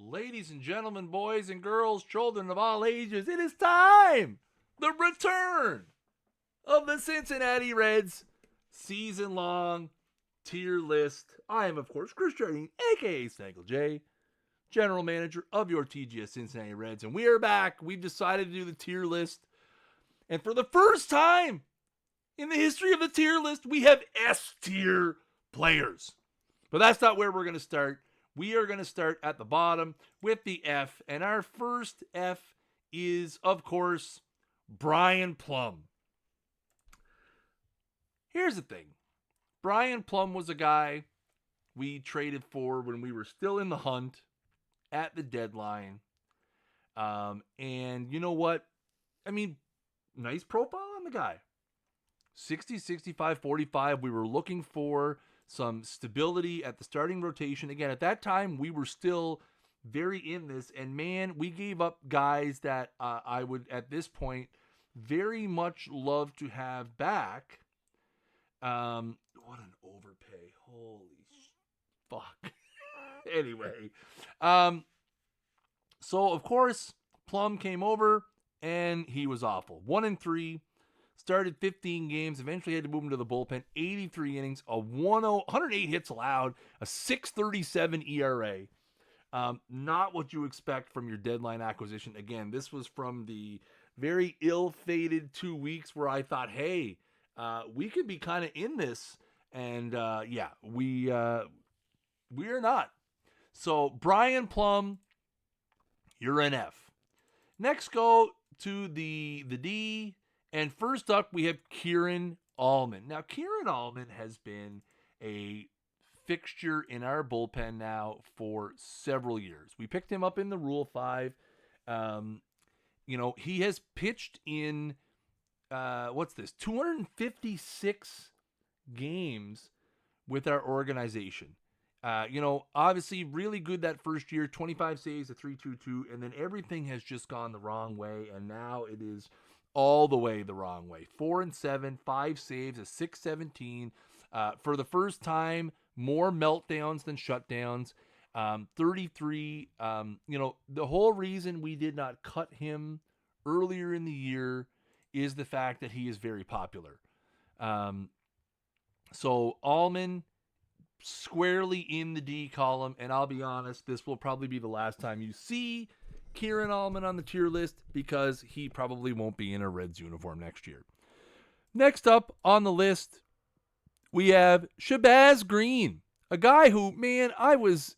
Ladies and gentlemen, boys and girls, children of all ages, it is time! The return of the Cincinnati Reds season long tier list. I am, of course, Chris Jardine, aka Snaggle J, general manager of your TGS Cincinnati Reds, and we are back. We've decided to do the tier list, and for the first time in the history of the tier list, we have S tier players. But that's not where we're going to start. We are going to start at the bottom with the F, and our first F is, of course, Brian Plum. Here's the thing. Brian Plum was a guy we traded for when we were still in the hunt at the deadline. And you know what? I mean, nice profile on the guy. 60, 65, 45. We were looking for some stability at the starting rotation. Again, at that time, we were still very in this. And man, we gave up guys that I would, at this point, very much love to have back. What an overpay. Holy fuck. Anyway. So, of course, Plum came over, and he was awful. 1-3. Started 15 games, eventually had to move him to the bullpen. 83 innings, 108 hits allowed, a 6.37 ERA. Not what you expect from your deadline acquisition. Again, this was from the very ill-fated 2 weeks where I thought, hey, we could be kind of in this. And we are not. So Brian Plum, you're an F. Next, go to the D. And first up, we have Kieran Allman. Now, Kieran Allman has been a fixture in our bullpen now for several years. We picked him up in the Rule 5. He has pitched in, 256 games with our organization. Obviously really good that first year, 25 saves, a 3.22, and then everything has just gone the wrong way, and now it is all the way the wrong way. 4-7, 5 saves, a 6.17. For the first time, more meltdowns than shutdowns. 33. The whole reason we did not cut him earlier in the year is the fact that he is very popular. So Allman squarely in the D column, and I'll be honest, this will probably be the last time you see Kieran Allman on the tier list because he probably won't be in a Reds uniform next year. Next up on the list, we have Shabazz Green, a guy who, man, I was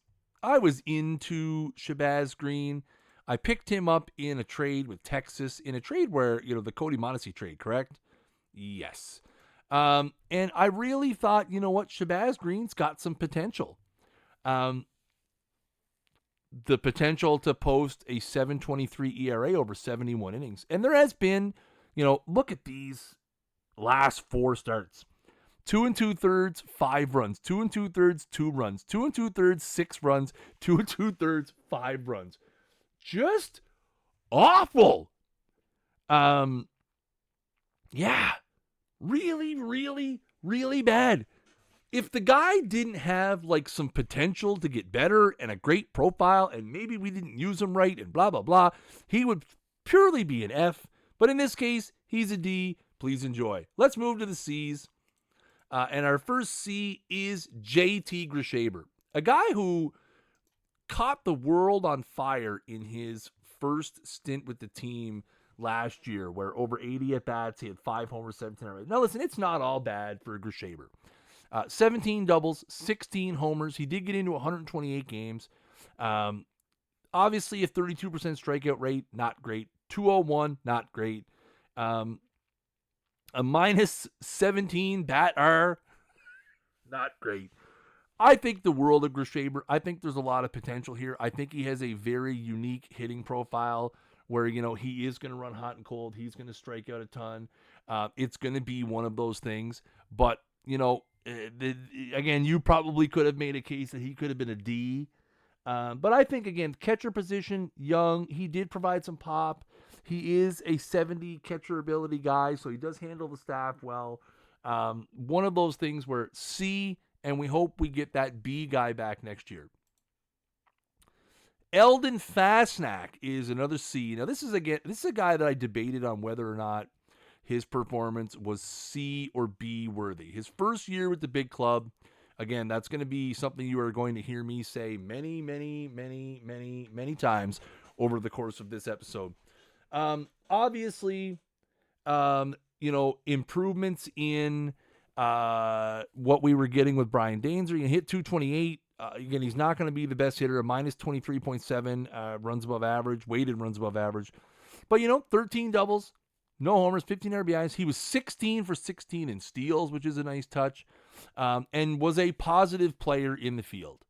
into Shabazz Green. I picked him up in a trade with Texas, in a trade where, the Cody Mondesi trade, correct? Yes. And I really thought, Shabazz Green's got some potential. The potential to post a 7.23 ERA over 71 innings. And there has been, look at these last 4 starts. 2 2/3, 5 runs. 2 2/3, 2 runs. 2 2/3, 6 runs. 2 2/3, 5 runs. Just awful. Really, really, really bad. If the guy didn't have some potential to get better and a great profile and maybe we didn't use him right and blah, blah, blah, he would purely be an F. But in this case, he's a D. Please enjoy. Let's move to the C's. And our first C is JT Grishaber, a guy who caught the world on fire in his first stint with the team last year, where over 80 at-bats, he had 5 homers, 17 runs. Now listen, it's not all bad for Grishaber. 17 doubles, 16 homers. He did get into 128 games. Obviously, a 32% strikeout rate, not great. 201, not great. A minus 17 bat R, not great. I think the world of Grishaber. I think there's a lot of potential here. I think he has a very unique hitting profile where, he is going to run hot and cold. He's going to strike out a ton. It's going to be one of those things. But, again, you probably could have made a case that he could have been a D. But I think, again, catcher position, young. He did provide some pop. He is a 70 catcher ability guy, so he does handle the staff well. One of those things where C, and we hope we get that B guy back next year. Eldon Fastnack is another C. Now, this is a guy that I debated on whether or not his performance was C or B worthy. His first year with the big club, again, that's going to be something you are going to hear me say many, many, many, many, many times over the course of this episode. Obviously, improvements in what we were getting with Brian Dainzer. He hit 228. Again, he's not going to be the best hitter. A minus 23.7 runs above average, weighted runs above average. But, 13 doubles, no homers, 15 RBIs. He was 16 for 16 in steals, which is a nice touch, and was a positive player in the field.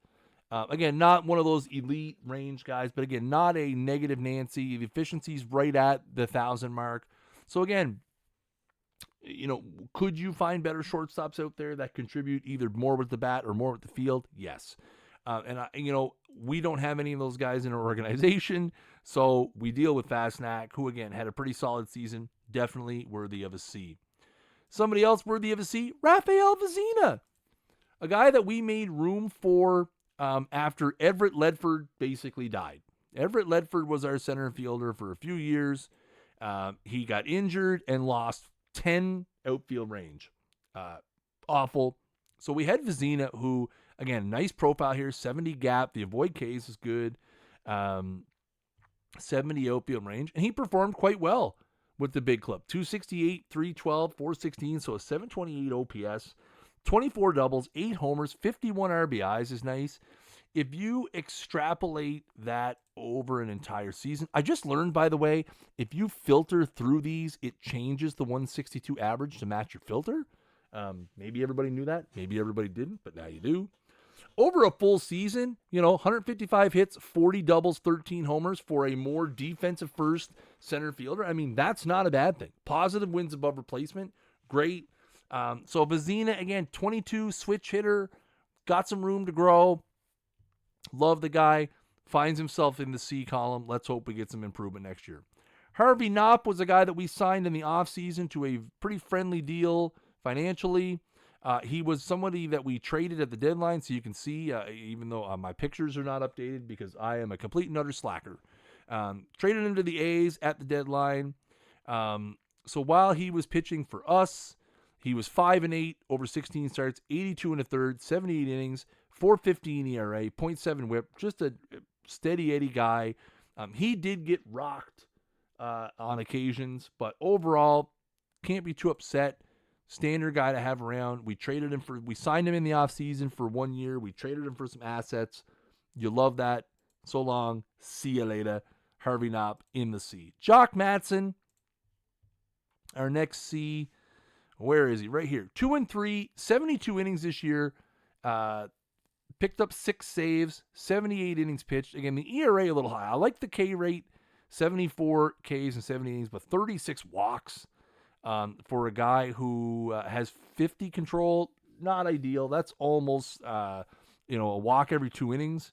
Again, not one of those elite range guys, but again, not a negative Nancy. The efficiency's right at the 1,000 mark. So again, could you find better shortstops out there that contribute either more with the bat or more with the field? Yes. We don't have any of those guys in our organization, so we deal with Fastnack, who again had a pretty solid season, definitely worthy of a C. Somebody else worthy of a C, Rafael Vezina, a guy that we made room for after Everett Ledford basically died. Everett Ledford was our center fielder for a few years. He got injured and lost 10 outfield range. Awful. So we had Vezina, who, again, nice profile here, 70 gap. The avoid case is good. 70 outfield range. And he performed quite well with the big club. 268, 312, 416, so a 728 OPS. 24 doubles, 8 homers, 51 RBIs is nice. If you extrapolate that over an entire season, I just learned, by the way, if you filter through these, it changes the 162 average to match your filter. Maybe everybody knew that. Maybe everybody didn't, but now you do. Over a full season, 155 hits, 40 doubles, 13 homers for a more defensive first center fielder. I mean, that's not a bad thing. Positive wins above replacement. Great. So Vezina, again, 22, switch hitter, got some room to grow. Love the guy. Finds himself in the C column. Let's hope we get some improvement next year. Harvey Knopp was a guy that we signed in the offseason to a pretty friendly deal financially. He was somebody that we traded at the deadline, so you can see, even though my pictures are not updated because I am a complete and utter slacker. Traded him to the A's at the deadline. So while he was pitching for us, he was 5-8 over 16 starts, 82 and a third, 78 innings, 4.15 ERA, 0.7 WHIP, just a steady Eddie guy. He did get rocked on occasions, but overall, can't be too upset. Standard guy to have around. We signed him in the offseason for 1 year. We traded him for some assets. You love that. So long. See you later. Harvey Knopp in the C. Jock Matson, our next C. Where is he? Right here. 2-3, 72 innings this year. Picked up 6 saves, 78 innings pitched. Again, the ERA a little high. I like the K rate, 74 Ks and 70 innings, but 36 walks for a guy who has 50 control. Not ideal. That's almost a walk every 2 innings.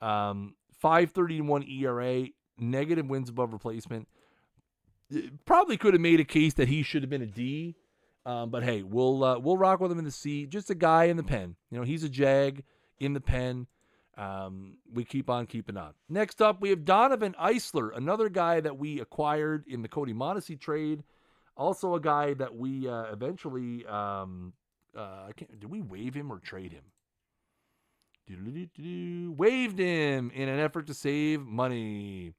5.31 ERA, negative wins above replacement. Probably could have made a case that he should have been a D. But hey, we'll rock with him in the C. Just a guy in the pen. He's a Jag in the pen. We keep on keeping on. Next up, we have Donovan Eisler, another guy that we acquired in the Cody Mondesi trade. Also a guy that we eventually, did we waive him or trade him? Waived him in an effort to save money.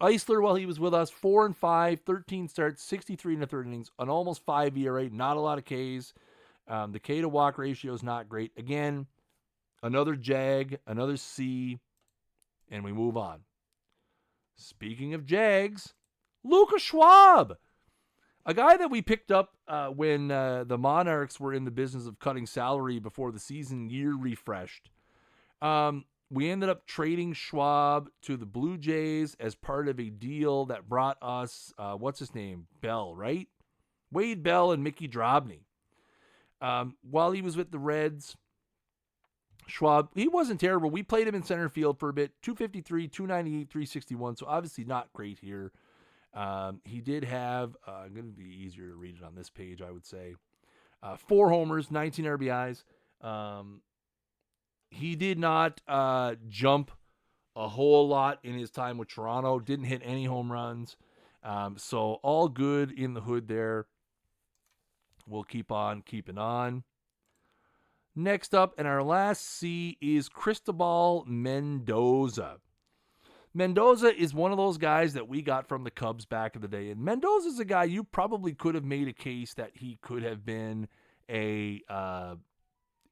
Eisler, while he was with us, 4-5, 13 starts, 63 and a third innings, an almost 5 ERA, not a lot of Ks. The K to walk ratio is not great. Again, another Jag, another C, and we move on. Speaking of Jags, Lucas Schwab, a guy that we picked up when the Monarchs were in the business of cutting salary before the season year refreshed. We ended up trading Schwab to the Blue Jays as part of a deal that brought us, what's his name? Bell, right? Wade Bell and Mickey Drobny. While he was with the Reds, Schwab, he wasn't terrible. We played him in center field for a bit, 253, 298, 361, so obviously not great here. He did have, going to be easier to read it on this page, I would say, 4 homers, 19 RBIs. he did not jump a whole lot in his time with Toronto. Didn't hit any home runs. So all good in the hood there. We'll keep on keeping on. Next up, and our last C is Cristobal Mendoza. Mendoza is one of those guys that we got from the Cubs back in the day. And Mendoza is a guy you probably could have made a case that he could have been a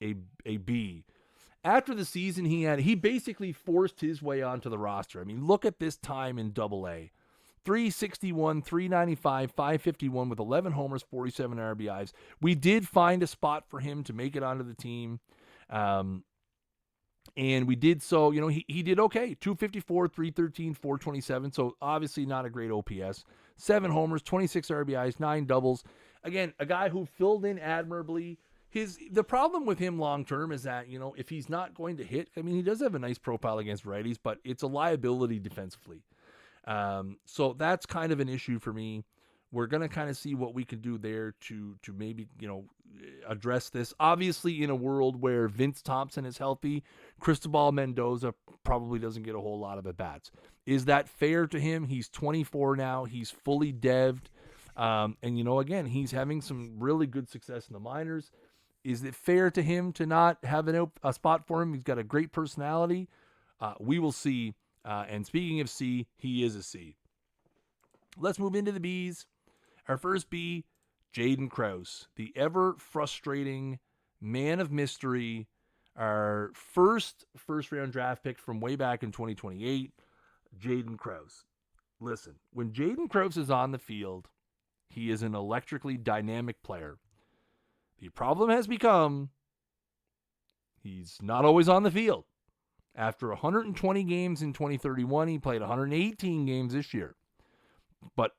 B. After the season he had, he basically forced his way onto the roster. I mean, look at this time in Double-A. 361, 395, 551 with 11 homers, 47 RBIs. We did find a spot for him to make it onto the team. And we did so, he did okay. 254, 313, 427. So obviously not a great OPS. 7 homers, 26 RBIs, 9 doubles. Again, a guy who filled in admirably. The problem with him long term is that, if he's not going to hit, I mean, he does have a nice profile against righties, but it's a liability defensively. So that's kind of an issue for me. We're going to kind of see what we can do there to maybe, address this. Obviously, in a world where Vince Thompson is healthy, Cristobal Mendoza probably doesn't get a whole lot of at-bats. Is that fair to him? He's 24 now. He's fully devved. And, again, he's having some really good success in the minors. Is it fair to him to not have a spot for him? He's got a great personality. We will see. And speaking of C, he is a C. Let's move into the Bs. Our first B, Jaden Krause, the ever-frustrating man of mystery, our first-round draft pick from way back in 2028, Jaden Krause. Listen, when Jaden Krause is on the field, he is an electrically dynamic player. The problem has become he's not always on the field. After 120 games in 2031, he played 118 games this year. But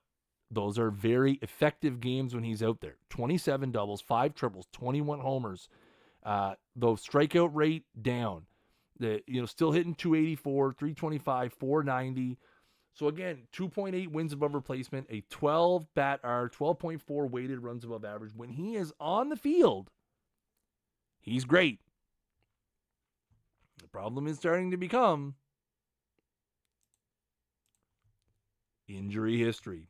those are very effective games when he's out there. 27 doubles, 5 triples, 21 homers. Though strikeout rate down. Still hitting 284, 325, 490. So again, 2.8 wins above replacement, a 12.4 weighted runs above average. When he is on the field, he's great. The problem is starting to become injury history.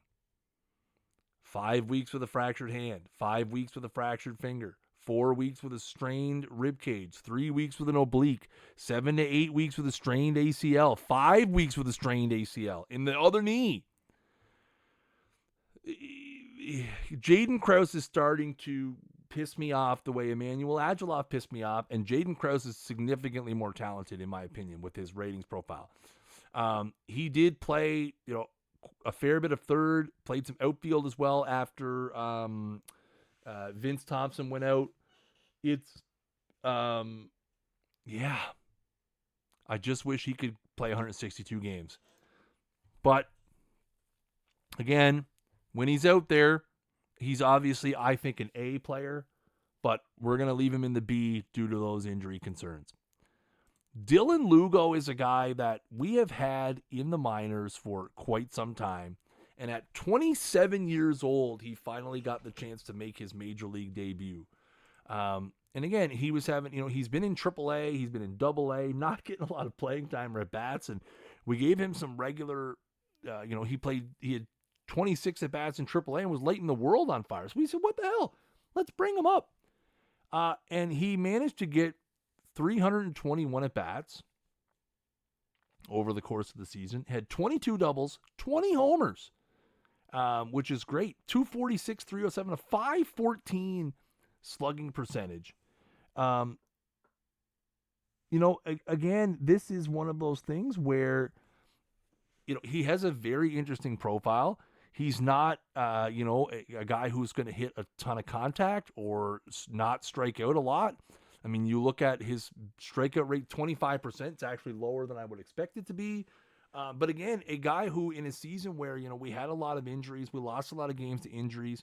5 weeks with a fractured hand, 5 weeks with a fractured finger, 4 weeks with a strained rib cage, 3 weeks with an oblique, 7 to 8 weeks with a strained ACL, 5 weeks with a strained ACL in the other knee. Jaden Krause is starting to piss me off the way Emmanuel Agilov pissed me off, and Jaden Krause is significantly more talented, in my opinion, with his ratings profile. He did play, a fair bit of third, played some outfield as well after Vince Thompson went out. I just wish he could play 162 games. But again, when he's out there, he's obviously, I think, an A player, but we're going to leave him in the B due to those injury concerns. Dylan Lugo is a guy that we have had in the minors for quite some time. And at 27 years old, he finally got the chance to make his major league debut. And again, he was having, he's been in AAA, he's been in AA, not getting a lot of playing time or at bats. And we gave him some regular, he had 26 at bats in AAA and was lighting the world on fire. So we said, what the hell? Let's bring him up. And he managed to get 321 at bats over the course of the season, had 22 doubles, 20 homers, which is great. 246, 307, a 514 slugging percentage. Again, this is one of those things where, he has a very interesting profile. He's not, a guy who's going to hit a ton of contact or not strike out a lot. I mean, you look at his strikeout rate, 25%. It's actually lower than I would expect it to be. But again, a guy who in a season where, we had a lot of injuries, we lost a lot of games to injuries,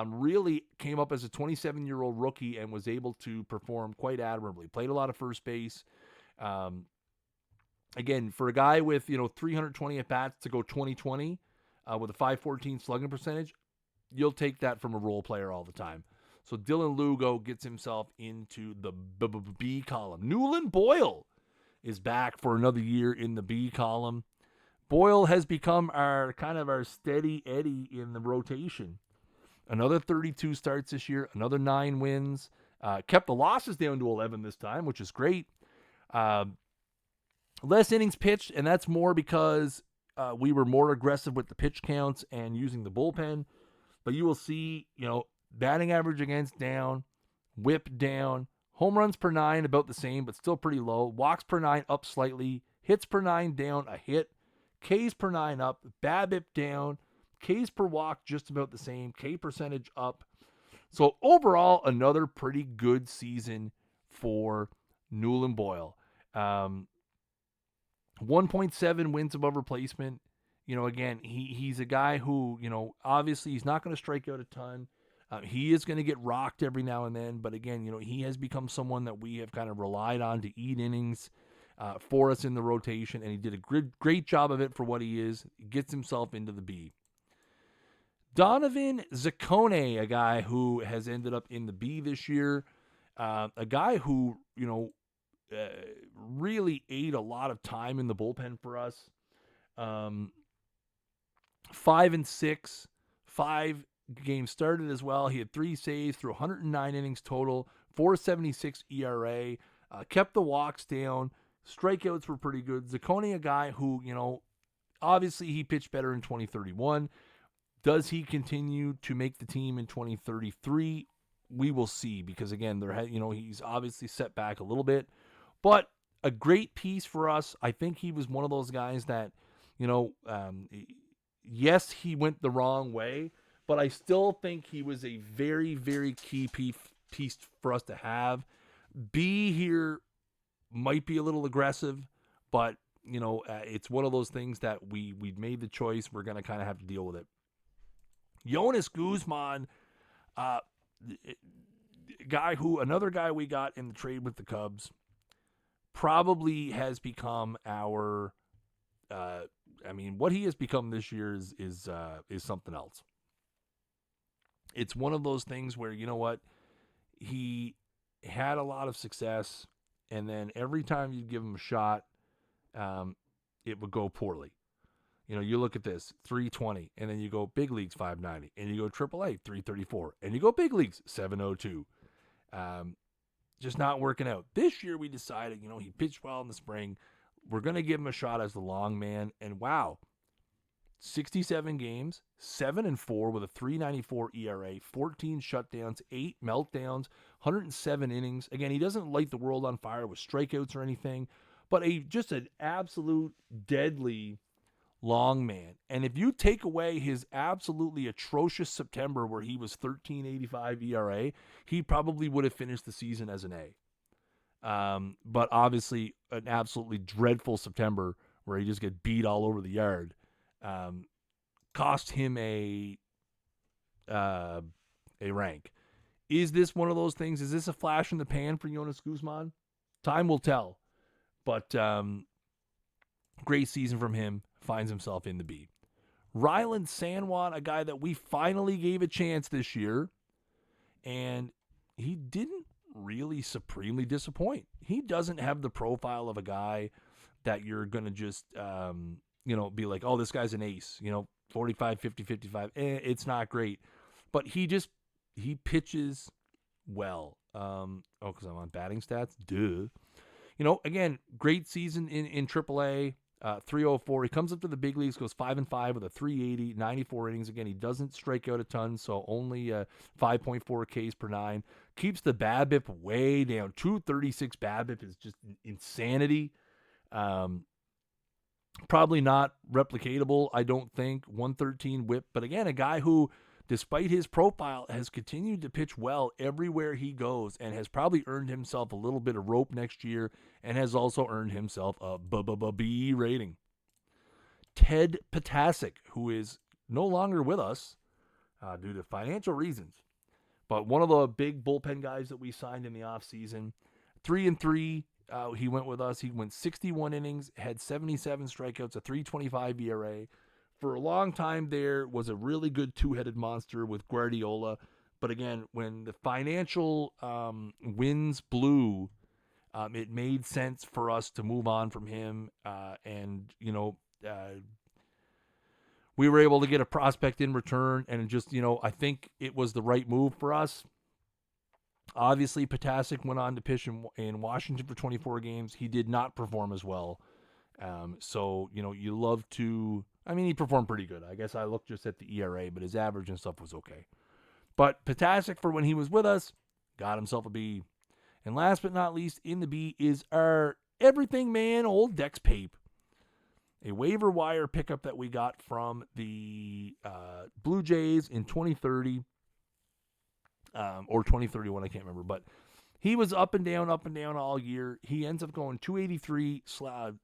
really came up as a 27-year-old rookie and was able to perform quite admirably. Played a lot of first base. Again, for a guy with, 320 at-bats to go 2020 with a 514 slugging percentage, you'll take that from a role player all the time. So Dylan Lugo gets himself into the B column. Newland Boyle is back for another year in the B column. Boyle has become our steady Eddie in the rotation. Another 32 starts this year, another 9 wins. Kept the losses down to 11 this time, which is great. Less innings pitched, and that's more because we were more aggressive with the pitch counts and using the bullpen. But you will see, batting average against down, whip down, home runs per 9 about the same, but still pretty low. Walks per 9 up slightly, hits per 9 down a hit, Ks per 9 up, BABIP down, Ks per walk just about the same, K percentage up. So overall, another pretty good season for Newland Boyle. 1.7 wins above replacement. Again, he's a guy who, obviously he's not going to strike out a ton. He is going to get rocked every now and then. But again, he has become someone that we have kind of relied on to eat innings for us in the rotation. And he did a great job of it for what he is. He gets himself into the B. Donovan Zaccone, a guy who has ended up in the B this year. A guy who, really ate a lot of time in the bullpen for us. 5-6, 5 games started as well. He had 3 saves through 109 innings total, 4.76 ERA, kept the walks down. Strikeouts were pretty good. Zaccone, a guy who, obviously he pitched better in 2031. Does he continue to make the team in 2033? We will see, because again, he's obviously set back a little bit, but a great piece for us. I think he was one of those guys that, yes, he went the wrong way, but I still think he was a very, very key piece for us to have. B here might be a little aggressive, but, it's one of those things that we made the choice. We're going to kind of have to deal with it. Jonas Guzman, another guy we got in the trade with the Cubs, probably has become our, what he has become this year is something else. It's one of those things where, he had a lot of success, and then every time you give him a shot, it would go poorly. You look at this, 320, and then you go big leagues 590, and you go AAA 334, and you go big leagues 702. Just not working out. This year we decided, he pitched well in the spring. We're going to give him a shot as the long man, and wow, 67 games, 7-4 with a 3.94 ERA, 14 shutdowns, 8 meltdowns, 107 innings. Again, he doesn't light the world on fire with strikeouts or anything, but just an absolute deadly long man. And if you take away his absolutely atrocious September where he was 13.85 ERA, he probably would have finished the season as an A. But obviously an absolutely dreadful September where he just get beat all over the yard cost him a rank. Is this one of those things? Is this a flash in the pan for Jonas Guzman? Time will tell. But great season from him. Finds himself in the B. Rylan Sanwan, a guy that we finally gave a chance this year, and he didn't really supremely disappoint. He doesn't have the profile of a guy that you're going to just, be like, oh, this guy's an ace, 45, 50, 55. It's not great. But he pitches well. Because I'm on batting stats. Duh. Again, great season in AAA. 304. He comes up to the big leagues, goes 5-5 with a 380, 94 innings. Again, he doesn't strike out a ton, so only 5.4 Ks per 9. Keeps the BABIP way down. 236 BABIP is just insanity. Probably not replicatable, I don't think. 113 whip. But again, a guy who, despite his profile, has continued to pitch well everywhere he goes and has probably earned himself a little bit of rope next year and has also earned himself a B rating. Ted Potasic, who is no longer with us due to financial reasons, but one of the big bullpen guys that we signed in the offseason. 3-3, he went with us. He went 61 innings, had 77 strikeouts, a 3.25 ERA. For a long time there, was a really good two-headed monster with Guardiola, But again, when the financial winds blew, it made sense for us to move on from him. We were able to get a prospect in return, and just, I think it was the right move for us. Obviously, Potasic went on to pitch in Washington for 24 games. He did not perform as well. You love to... he performed pretty good. I guess I looked just at the ERA, but his average and stuff was okay. But Potasic, for when he was with us, got himself a B. And last but not least, in the B is our everything man, old Dex Pape. A waiver wire pickup that we got from the Blue Jays in 2030. Or 2031, I can't remember. But he was up and down all year. He ends up going 283,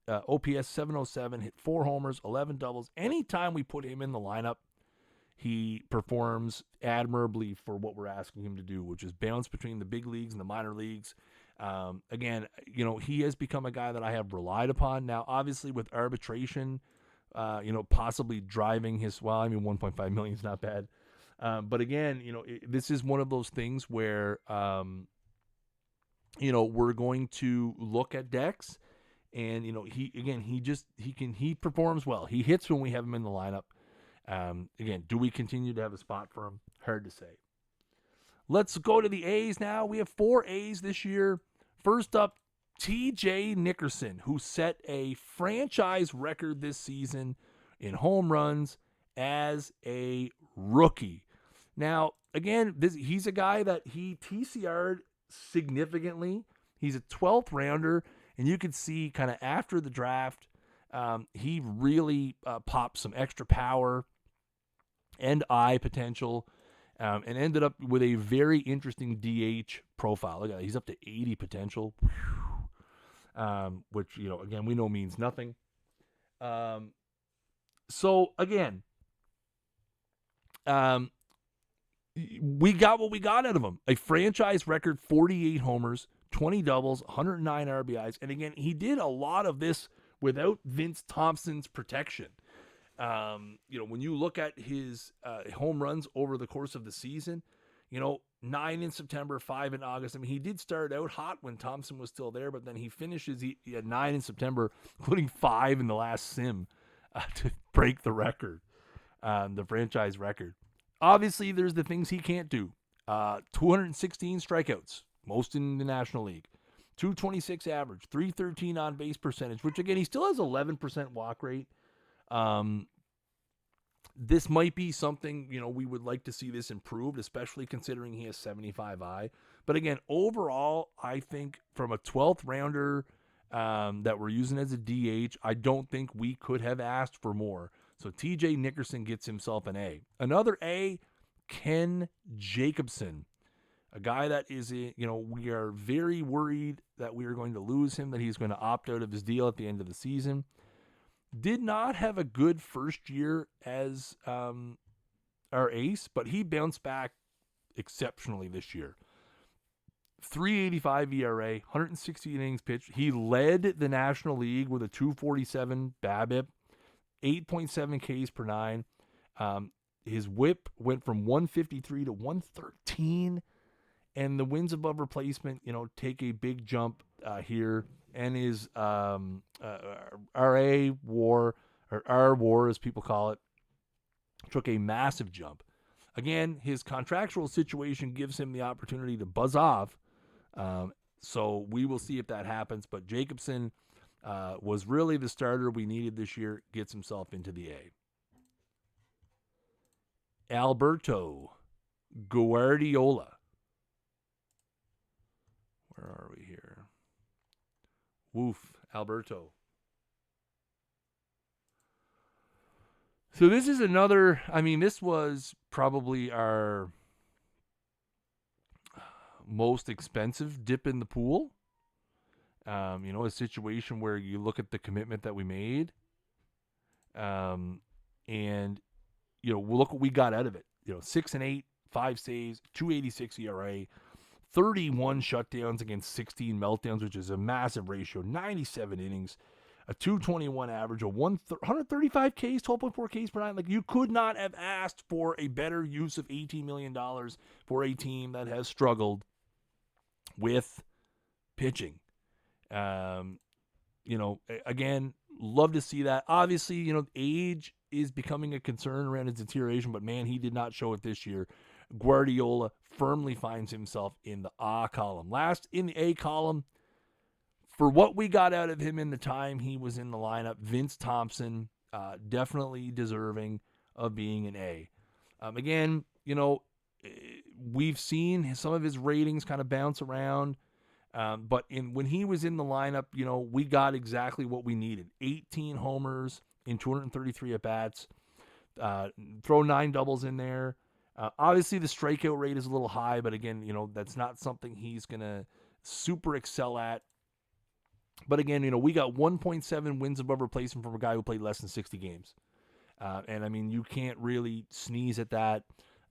OPS 707, hit 4 homers, 11 doubles. Anytime we put him in the lineup, he performs admirably for what we're asking him to do, which is bounce between the big leagues and the minor leagues. Again, he has become a guy that I have relied upon. Now, obviously, with arbitration, possibly driving his... 1.5 million is not bad. But again, this is one of those things where, we're going to look at Dex, and, he performs well. He hits when we have him in the lineup. Again, do we continue to have a spot for him? Hard to say. Let's go to the A's now. We have 4 A's this year. First up, TJ Nickerson, who set a franchise record this season in home runs as a rookie. Now, again, he's a guy that he TCR'd significantly. He's a 12th rounder, and you could see kind of after the draft, he really popped some extra power and eye potential, and ended up with a very interesting DH profile. Look at that. He's up to 80 potential, which, again, we know means nothing. So, again, we got what we got out of him. A franchise record 48 homers, 20 doubles, 109 RBIs. And again, he did a lot of this without Vince Thompson's protection. When you look at his home runs over the course of the season, 9 in September, 5 in August. He did start out hot when Thompson was still there, but then he finishes he had 9 in September, including 5 in the last sim to break the record, the franchise record. Obviously, there's the things he can't do. 216 strikeouts, most in the National League. 226 average, 313 on base percentage, which again, he still has 11% walk rate. This might be something, we would like to see this improved, especially considering he has 75i. But again, overall, I think from a 12th rounder that we're using as a DH, I don't think we could have asked for more. So TJ Nickerson gets himself an A. Another A, Ken Jacobson. A guy that is, we are very worried that we are going to lose him, that he's going to opt out of his deal at the end of the season. Did not have a good first year as our ace, but he bounced back exceptionally this year. 3.85 ERA, 160 innings pitched. He led the National League with a 2.47 BABIP, 8.7 Ks per 9. His whip went from 153 to 113, and the wins above replacement, take a big jump here. And his RA WAR, or R WAR as people call it, took a massive jump. Again, his contractual situation gives him the opportunity to buzz off. So we will see if that happens. But Jacobson was really the starter we needed this year, gets himself into the A. Alberto Guardiola. Where are we here? Woof, Alberto. So this is another, this was probably our most expensive dip in the pool. A situation where you look at the commitment that we made. And look what we got out of it. 6-8, 5 saves, 2.86 ERA, 31 shutdowns against 16 meltdowns, which is a massive ratio, 97 innings, a 221 average, 135 Ks, 12.4 Ks per nine. Like, you could not have asked for a better use of $18 million for a team that has struggled with pitching. Again, love to see that. Obviously, age is becoming a concern around his deterioration, but man, he did not show it this year. Guardiola firmly finds himself in the A column. Last in the A column, for what we got out of him in the time he was in the lineup, Vince Thompson, definitely deserving of being an A. Again, we've seen some of his ratings kind of bounce around. But when he was in the lineup, we got exactly what we needed. 18 homers in 233 at-bats. Throw 9 doubles in there. Obviously, the strikeout rate is a little high, but again, that's not something he's going to super excel at. But again, we got 1.7 wins above replacement from a guy who played less than 60 games. And I mean, you can't really sneeze at that.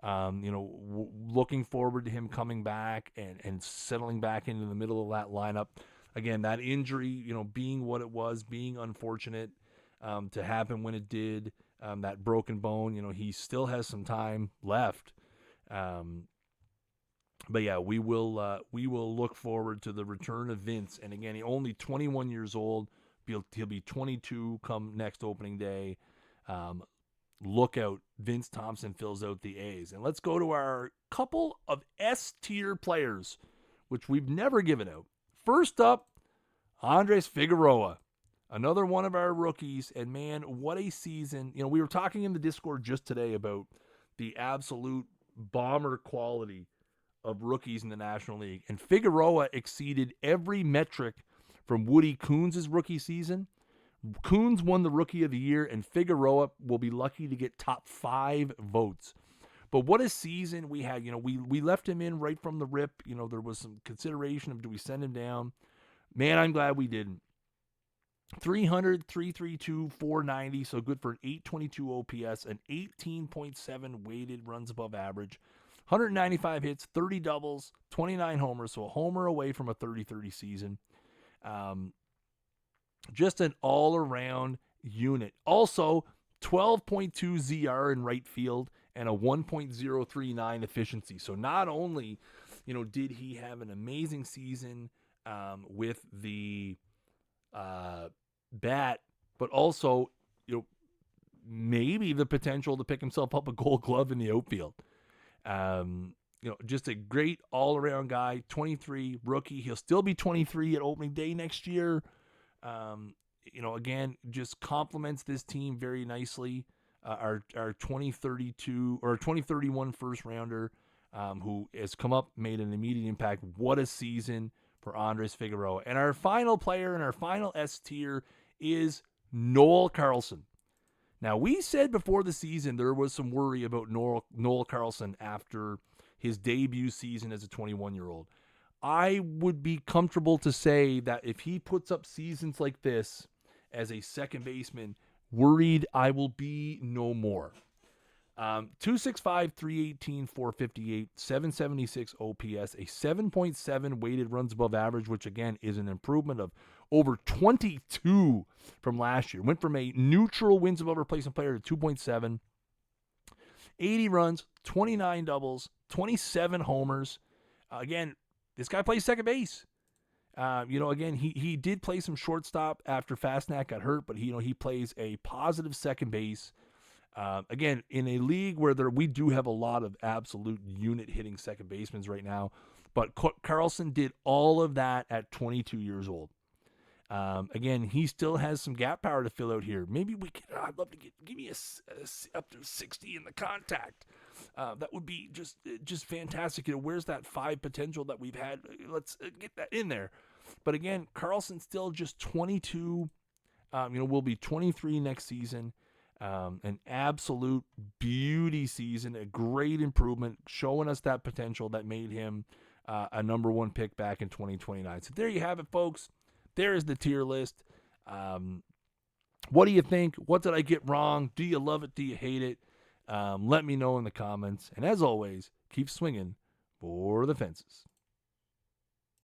Looking forward to him coming back and settling back into the middle of that lineup. Again, that injury, being what it was, being unfortunate to happen when it did, that broken bone, he still has some time left. But yeah, we will look forward to the return of Vince. And again, he's only 21 years old. He'll be 22 come next opening day. Look out, Vince Thompson fills out the A's. And let's go to our couple of S-tier players, which we've never given out. First up, Andres Figueroa, another one of our rookies. And man, what a season. We were talking in the Discord just today about the absolute bomber quality of rookies in the National League. And Figueroa exceeded every metric from Woody Coons' rookie season. Coons won the Rookie of the Year, and Figueroa will be lucky to get top 5 votes. But what a season we had. We left him in right from the rip. There was some consideration of, do we send him down? Man, I'm glad we didn't. 300, 332, 490, so good for an 822 OPS, an 18.7 weighted runs above average, 195 hits, 30 doubles, 29 homers, so a homer away from a 30-30 season. Just an all-around unit. Also, 12.2 ZR in right field and a 1.039 efficiency. So not only, did he have an amazing season with the bat, but also, maybe the potential to pick himself up a Gold Glove in the outfield. Just a great all-around guy, 23, rookie. He'll still be 23 at opening day next year. Again, just complements this team very nicely. Our 2032 or 2031 first rounder, who has come up, made an immediate impact. What a season for Andres Figueroa. And our final player in our final S tier is Noel Carlson. Now, we said before the season there was some worry about Noel Carlson after his debut season as a 21-year-old. I would be comfortable to say that if he puts up seasons like this as a second baseman, worried I will be no more. 265, 318, 458, 776 OPS, a 7.7 weighted runs above average, which again is an improvement of over 22 from last year. Went from a neutral wins above replacement player to 2.7. 80 runs, 29 doubles, 27 homers. Again, this guy plays second base. Again, he did play some shortstop after Fastnack got hurt, but he plays a positive second base. Again, in a league where we do have a lot of absolute unit hitting second basemen right now, but Carlson did all of that at 22 years old. Again, he still has some gap power to fill out here. Maybe we could. I'd love to give me a up to 60 in the contact. That would be just fantastic. Where's that 5 potential that we've had? Let's get that in there. But again, Carlson's still just 22. Will be 23 next season. An absolute beauty season, a great improvement, showing us that potential that made him a number 1 pick back in 2029. So there you have it, folks. There is the tier list. What do you think? What did I get wrong? Do you love it? Do you hate it? Let me know in the comments. And as always, keep swinging for the fences.